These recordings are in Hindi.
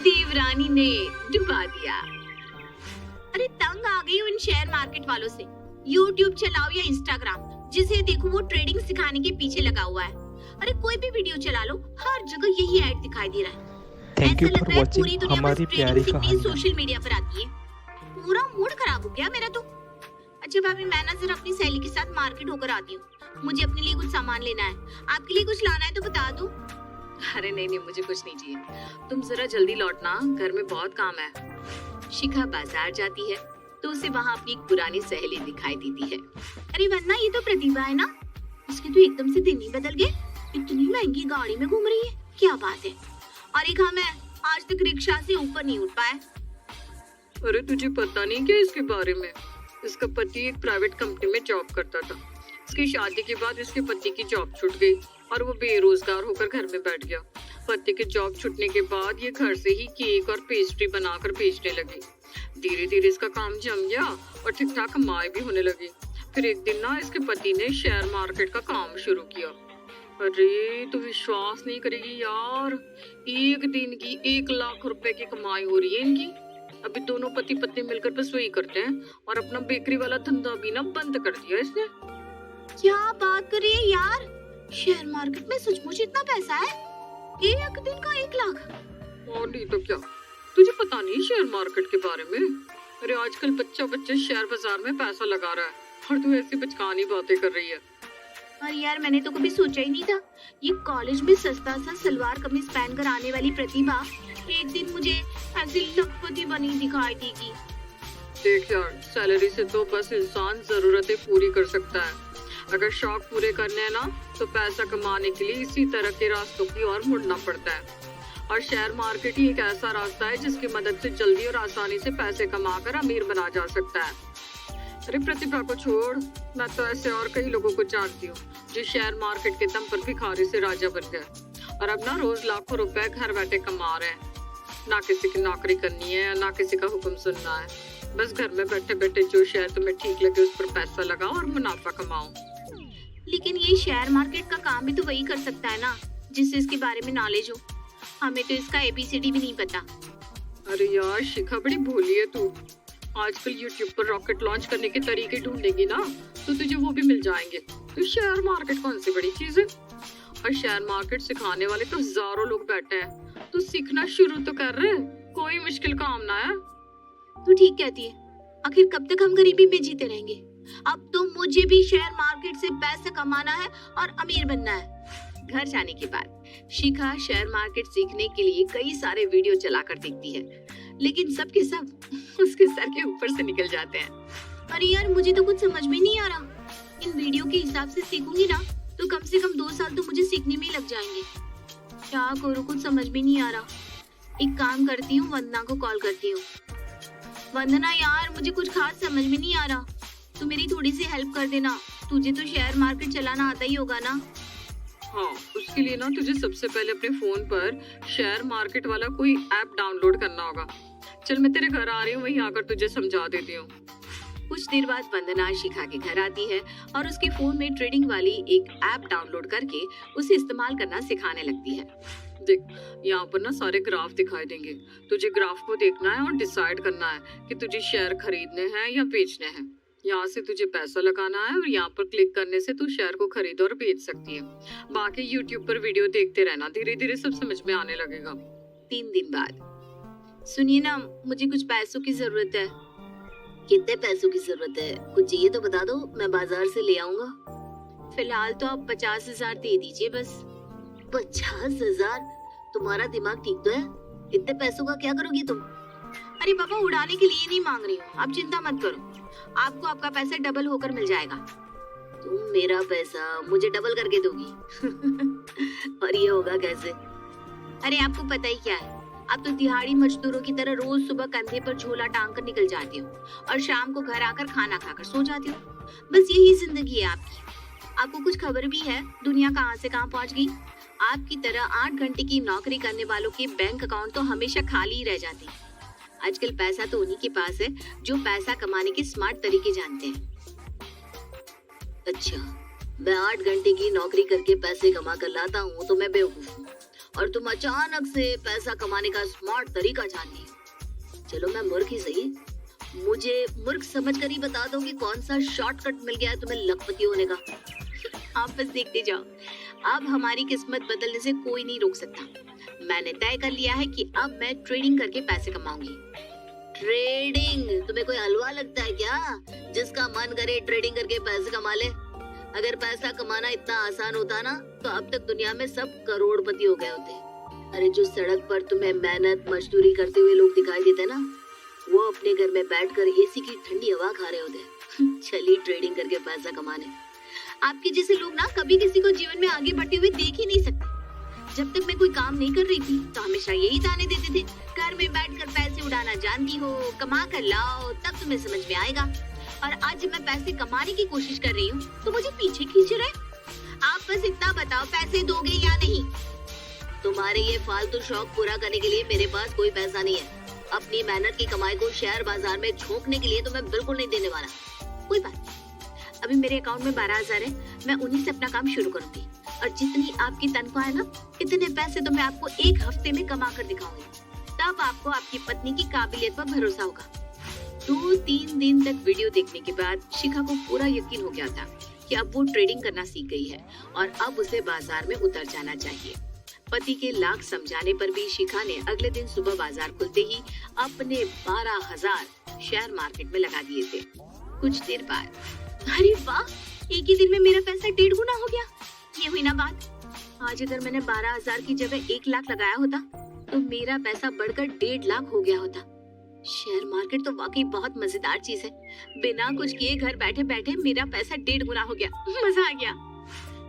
देवरानी ने डुबा दिया। अरे तंग आ गई उन शेयर मार्केट वालों से। यूट्यूब चलाओ या इंस्टाग्राम, जिसे देखो वो ट्रेडिंग सिखाने के पीछे लगा हुआ है। अरे कोई भी वीडियो चला लो, हर जगह यही ऐड दिखाई दे रहा है। थैंक यू ऐसा फॉर लग रहा है पूरी वॉचिंग दुनिया हमारी बस प्यारी ट्रेडिंग सीखने कहानी। सोशल मीडिया पर आती है। पूरा मूड खराब हो गया मेरा तो। अच्छा भाभी, मैं ना जरा अपनी सहेली के साथ मार्केट होकर आती हूँ। मुझे अपने लिए कुछ सामान लेना है। आपके लिए कुछ लाना है तो बता दो। अरे नहीं नहीं, मुझे कुछ नहीं चाहिए। तुम जरा जल्दी लौटना, घर में बहुत काम है। शिखा बाजार जाती है तो उसे वहाँ अपनी एक पुरानी सहेली दिखाई देती है। अरे वरना ये तो प्रतिभा है ना। इसके तो एकदम से दिन ही बदल गए। इतनी महंगी गाड़ी में घूम रही है, क्या बात है। और एक हम है, आज तक रिक्शा से ऊपर नहीं उठ पाए। अरे तुझे पता नहीं क्या इसके बारे में? इसका पति एक प्राइवेट कंपनी में जॉब करता था। इसकी शादी के बाद इसके पति की जॉब छूट गई और वो बेरोजगार होकर घर में बैठ गया। पति के जॉब छूटने के बाद ये घर से ही केक और पेस्ट्री बनाकर बेचने लगी। धीरे धीरे इसका काम जम गया और ठीक ठाक कमाई भी होने लगी। फिर एक दिन ना इसके पति ने शेयर मार्केट का काम शुरू किया। अरे तू विश्वास नहीं करेगी यार, एक दिन की 1 लाख रुपए की कमाई हो रही है इनकी। अभी दोनों पति पत्नी मिलकर बस वही करते हैं और अपना बेकरी वाला धंधा भी ना बंद कर दिया इसने। क्या बात कर रही है यार, शेयर मार्केट में सचमुच इतना पैसा है? एक दिन का 1 लाख? और नहीं तो क्या, तुझे पता नहीं शेयर मार्केट के बारे में? अरे आजकल बच्चा बच्चा शेयर बाजार में पैसा लगा रहा है और तू ऐसी बचकानी बातें कर रही है। अरे यार, मैंने तो कभी सोचा ही नहीं था ये कॉलेज में सस्ता सा सलवार कमीज पहनकर आने वाली प्रतिभा एक दिन मुझे ऐसी लखपति बनी दिखाई देगी। देख यार, सैलरी से तो बस इंसान जरूरतें पूरी कर सकता है। अगर शौक पूरे करने हैं ना तो पैसा कमाने के लिए इसी तरह के रास्तों की ओर मुड़ना पड़ता है। और शेयर मार्केट ही एक ऐसा रास्ता है जिसकी मदद से जल्दी और आसानी से पैसे कमाकर अमीर बना जा सकता है। अरे प्रतिभा को छोड़, मैं तो ऐसे और कई लोगों को जानती हूँ जो शेयर मार्केट के दम पर भिखारी से राजा बन गए और अब ना रोज लाखों रुपए घर बैठे कमा रहे हैं। ना किसी की नौकरी करनी है ना किसी का हुक्म सुनना है, बस घर में बैठे बैठे जो शेयर तुम्हें ठीक लगे उस पर पैसा लगाओ और मुनाफा कमाओ। लेकिन ये शेयर मार्केट का काम भी तो वही कर सकता है ना जिससे इसके बारे में नॉलेज हो। हमें तो इसका ABCD भी नहीं पता। अरे यार शिखा, बड़ी भोली है तू। आजकल YouTube पर रॉकेट लॉन्च करने के तरीके ढूंढेगी ना तो तुझे वो भी मिल जाएंगे। तो शेयर मार्केट कौन सी बड़ी चीज है? और शेयर मार्केट सिखाने वाले तो हजारों लोग बैठे हैं। तू सीखना शुरू तो कर रहे, कोई मुश्किल काम ना है। तू ठीक कहती है, आखिर कब तक हम गरीबी में जीते रहेंगे? अब तो मुझे भी शेयर मार्केट से पैसा कमाना है और अमीर बनना है। घर जाने के बाद शिखा शेयर मार्केट सीखने के लिए कई सारे वीडियो चलाकर देखती है, लेकिन सब के सब उसके सर के ऊपर से निकल जाते हैं। अरे यार, मुझे तो कुछ समझ में नहीं आ रहा। इन वीडियो के हिसाब से सीखूंगी ना तो कम से कम 2 साल तो मुझे सीखने में ही लग जाएंगे। क्या करूँ, कुछ समझ में नहीं आ रहा। एक काम करती हूँ, वंदना को कॉल करती हूँ। वंदना यार, मुझे कुछ खास समझ में नहीं आ रहा, तू मेरी थोड़ी सी हेल्प कर देना। तुझे तो शेयर मार्केट चलाना आता ही होगा ना? हाँ, उसके लिए ना तुझे सबसे पहले अपने फोन पर शेयर मार्केट वाला कोई ऐप डाउनलोड करना होगा। चल मैं तेरे घर आ रही हूँ, वहीं आकर तुझे समझा देती हूँ। कुछ देर बाद वंदना शिखा के घर आती है और उसके फोन में ट्रेडिंग वाली एक ऐप डाउनलोड करके उसे इस्तेमाल करना सिखाने लगती है। देख, यहाँ पर ना सारे ग्राफ दिखाई देंगे। तुझे ग्राफ को देखना है और डिसाइड करना है कि तुझे शेयर खरीदने हैं या बेचने हैं। यहाँ से तुझे पैसा लगाना है और यहाँ पर क्लिक करने से तू शेयर को खरीद और बेच सकती है। बाकी YouTube पर वीडियो देखते रहना, धीरे धीरे सब समझ में आने लगेगा। 3 दिन बाद, सुनिए ना, मुझे कुछ पैसों की जरूरत है। कितने पैसों की जरूरत है? कुछ चाहिए तो बता दो, मैं बाजार से ले आऊंगा। फिलहाल तो आप 50,000 दे दीजिए बस। 50,000? तुम्हारा दिमाग ठीक तो है? इतने पैसों का क्या करोगी तुम? अरे बाबा, उड़ाने के लिए नहीं मांग रही हूँ, आप चिंता मत करो। आपको आपका पैसा डबल होकर मिल जाएगा। तुम मेरा पैसा मुझे डबल करके दोगी? और ये होगा कैसे? अरे आपको पता ही क्या है, आप तो दिहाड़ी मजदूरों की तरह रोज सुबह कंधे पर झोला टांग कर निकल जाती हो और शाम को घर आकर खाना खाकर सो जाती हो। बस यही जिंदगी है आपकी। आपको कुछ खबर भी है दुनिया कहाँ से कहाँ पहुँच गई? आपकी तरह 8 घंटे की नौकरी करने वालों के बैंक अकाउंट तो हमेशा खाली ही रह जाते हैं। आजकल पैसा तो उन्हीं के पास है जो पैसा कमाने के स्मार्ट तरीके जानते हैं। अच्छा, मैं 8 घंटे की नौकरी करके पैसे कमा कर लाता हूँ तो मैं बेवकूफ हूँ, और तुम अचानक से पैसा कमाने का स्मार्ट तरीका जान ली। चलो मैं मूर्ख ही सही, मुझे मूर्ख समझकर ही बता दो कि कौन सा शॉर्टकट मिल गया है तुम्हें लखपति होने का। आप बस देखते जाओ, अब हमारी किस्मत बदलने से कोई नहीं रोक सकता। मैंने तय कर लिया है कि अब मैं ट्रेडिंग करके पैसे कमाऊंगी। ट्रेडिंग? तुम्हें कोई हलवा लगता है क्या जिसका मन करे ट्रेडिंग करके पैसे कमा ले? अगर पैसा कमाना इतना आसान होता ना तो अब तक दुनिया में सब करोड़पति हो गए होते। अरे जो सड़क पर तुम्हें मेहनत मजदूरी करते हुए लोग दिखाई देते ना, वो अपने घर में बैठकर एसी की ठंडी हवा खा रहे होते। चलिए ट्रेडिंग करके पैसा कमाने। आपके जैसे लोग ना कभी किसी को जीवन में आगे बढ़ते हुए देख ही नहीं सकते। जब तक मैं कोई काम नहीं कर रही थी तो हमेशा यही ताने देते थे, घर में बैठकर पैसे उड़ाना जानती हो, कमा कर लाओ तब तुम्हें समझ में आएगा। और आज जब मैं पैसे कमाने की कोशिश कर रही हूँ तो मुझे पीछे खींच रहे। आप बस इतना बताओ, पैसे दोगे या नहीं? तुम्हारे ये फालतू शौक पूरा करने के लिए मेरे पास कोई पैसा नहीं है। अपनी मेहनत की कमाई को शेयर बाजार में झोंकने के लिए तो मैं बिल्कुल नहीं देने वाला। कोई बात नहीं, अभी मेरे अकाउंट में 12,000 है, मैं उन्हीं से अपना काम शुरू करूंगी और जितनी आपकी तनख्वाह है ना, इतने पैसे तो मैं आपको एक हफ्ते में कमा कर दिखाऊंगी। तब आपको आपकी पत्नी की काबिलियत पर भरोसा होगा। 2-3 दिन तक वीडियो देखने के बाद शिखा को पूरा यकीन हो गया था कि अब वो ट्रेडिंग करना सीख गई है और अब उसे बाजार में उतर जाना चाहिए। पति के लाख समझाने पर भी शिखा ने अगले दिन सुबह बाजार खुलते ही अपने 12,000 शेयर मार्केट में लगा दिए थे। कुछ देर बाद, अरे वाह, एक ही दिन में मेरा पैसा 1.5 गुना हो गया। ये हुई ना बात। आज अगर मैंने 12,000 की जगह 1 लाख लगाया होता तो मेरा पैसा बढ़कर 1.5 लाख हो गया होता। शेयर मार्केट तो वाकई बहुत मजेदार चीज है। बिना कुछ किए घर बैठे बैठे मेरा पैसा 1.5 गुना हो गया। मजा आ गया।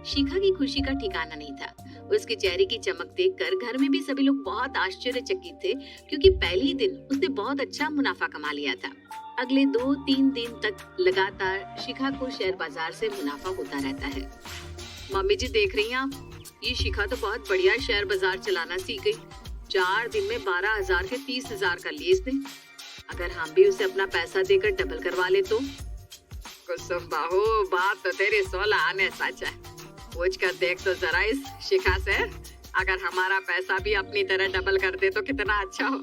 शिखा की खुशी का ठिकाना नहीं था। उसके चेहरे की चमक देखकर घर में भी सभी लोग बहुत आश्चर्यचकित थे, क्योंकि पहले ही दिन उसने बहुत अच्छा मुनाफा कमा लिया था। अगले 2-3 दिन तक लगातार शिखा को शेयर बाजार से मुनाफा होता रहता है। मम्मी जी देख रही हैं आप, ये शिखा तो बहुत बढ़िया शेयर बाजार चलाना सीख गई। 4 दिन में 12,000 के 30,000 कर लिए इसने। अगर हम भी उसे अपना पैसा देकर डबल करवा ले तो? कुसुम बहू, बात तो तेरी 16 आने सच है। पूछ कर देख तो जरा इस शिखा से, अगर हमारा पैसा भी अपनी तरह डबल कर दे तो कितना अच्छा हो।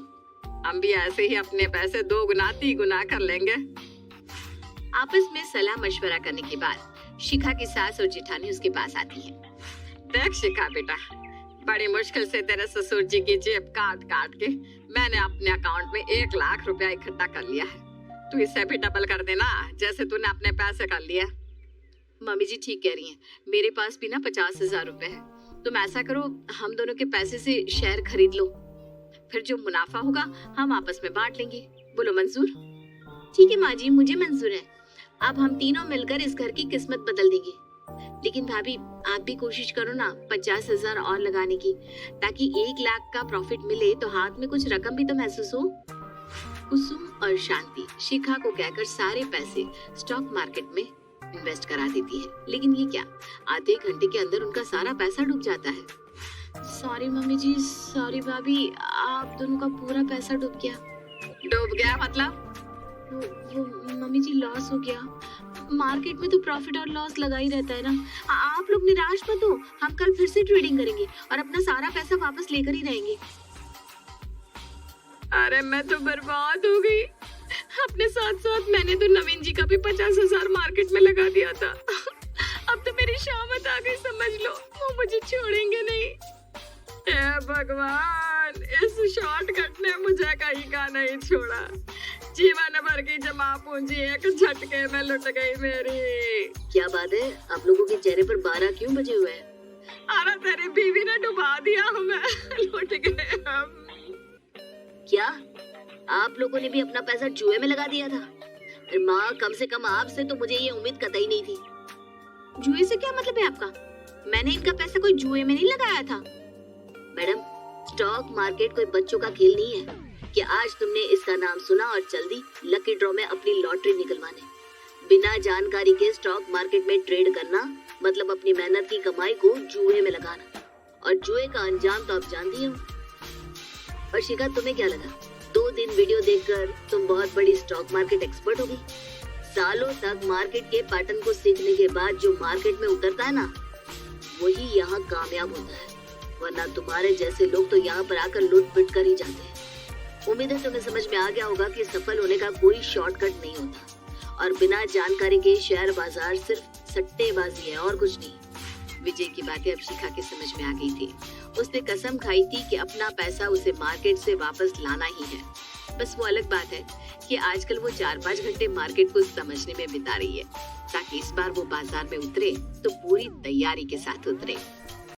हम भी ऐसे ही अपने पैसे 2 गुना 3 गुना कर लेंगे। आपस में सलाह मशवरा करने के बाद शिखा की सास और जेठानी उसके पास आती है। देख शिखा बेटा, बड़ी मुश्किल से तेरे ससुर जी की जेब काट काट के मैंने अपने अकाउंट में 1 लाख रुपया इकट्ठा कर लिया है। तू इसे भी डबल कर देना जैसे तूने अपने पैसे कर लिए। मम्मी जी ठीक कह रही हैं, मेरे पास भी ना 50,000 रुपए है। तुम ऐसा करो, हम दोनों के पैसे से शेयर खरीद लो, फिर जो मुनाफा होगा हम आपस में बांट लेंगे। बोलो मंजूर? ठीक है माँ जी, मुझे मंजूर है। अब हम तीनों मिलकर इस घर की किस्मत बदल देंगे। लेकिन भाभी आप भी कोशिश करो ना 50,000 और लगाने की, ताकि 1 लाख का प्रॉफिट मिले तो हाथ में कुछ रकम भी तो महसूस हो। कुसुम और शांति शिखा को कहकर सारे पैसे स्टॉक मार्केट में इन्वेस्ट करा देती है, लेकिन ये क्या, आधे घंटे के अंदर उनका सारा पैसा डूब जाता है। सॉरी मम्मी जी, सॉरी भाभी, आप दोनों का पूरा पैसा डूब गया। डूब गया मतलब? वो मम्मी जी लॉस हो गया। मार्केट में तो प्रॉफिट और लॉस लगा ही रहता है ना। आप लोग निराश मत हो, हम कल फिर से ट्रेडिंग करेंगे और अपना सारा पैसा वापस लेकर ही रहेंगे। अरे मैं तो बर्बाद हो गई। अपने साथ साथ मैंने तो नवीन जी का भी 50,000 मार्केट में लगा दिया था। अब तो मेरी शामत आ गई, समझ लो। वो मुझे छोड़ेंगे नहीं। हे भगवान, इस शॉर्टकट ने मुझे कहीं का नहीं छोड़ा। जीवन भर की जमा पूंजी एक झटके में लुट गई मेरी। क्या बात है, आप लोगों के चेहरे पर 12 क्यों बजे हुए हैं? अरे तेरी बीवी ने डुबा दिया हमें, लुट गए हम। क्या आप लोगों ने भी अपना पैसा जुए में लगा दिया था? अरे माँ, कम से कम आपसे तो मुझे ये उम्मीद कतई नहीं थी। जुए से क्या मतलब है आपका? मैंने इनका पैसा कोई जुए में नहीं लगाया था। मैडम, स्टॉक मार्केट कोई बच्चों का खेल नहीं है कि आज तुमने इसका नाम सुना और चल दी लकी ड्रॉ में अपनी लॉटरी निकलवाने। बिना जानकारी के स्टॉक मार्केट में ट्रेड करना मतलब अपनी मेहनत की कमाई को जुए में लगाना, और जुए का अंजाम तो आप जानती हो। और शिखा, तुम्हें क्या लगा 2 दिन वीडियो देखकर तुम बहुत बड़ी स्टॉक मार्केट एक्सपर्ट हो गई? सालों तक मार्केट के पैटर्न को सीखने के बाद जो मार्केट में उतरता है ना, वही यहाँ कामयाब होता है। वरना तुम्हारे जैसे लोग तो यहाँ पर आकर लूट पिट कर ही जाते हैं। उम्मीद है तुम्हें समझ में आ गया होगा कि सफल होने का कोई शॉर्टकट नहीं होता और बिना जानकारी के शेयर बाजार सिर्फ सट्टेबाजी है और कुछ नहीं। विजय की बातें अब शिखा के समझ में आ गई थी। उसने कसम खाई थी कि अपना पैसा उसे मार्केट से वापस लाना ही है। बस वो अलग बात है कि आजकल वो 4-5 घंटे मार्केट को समझने में बिता रही है, ताकि इस बार वो बाजार में उतरे तो पूरी तैयारी के साथ उतरे।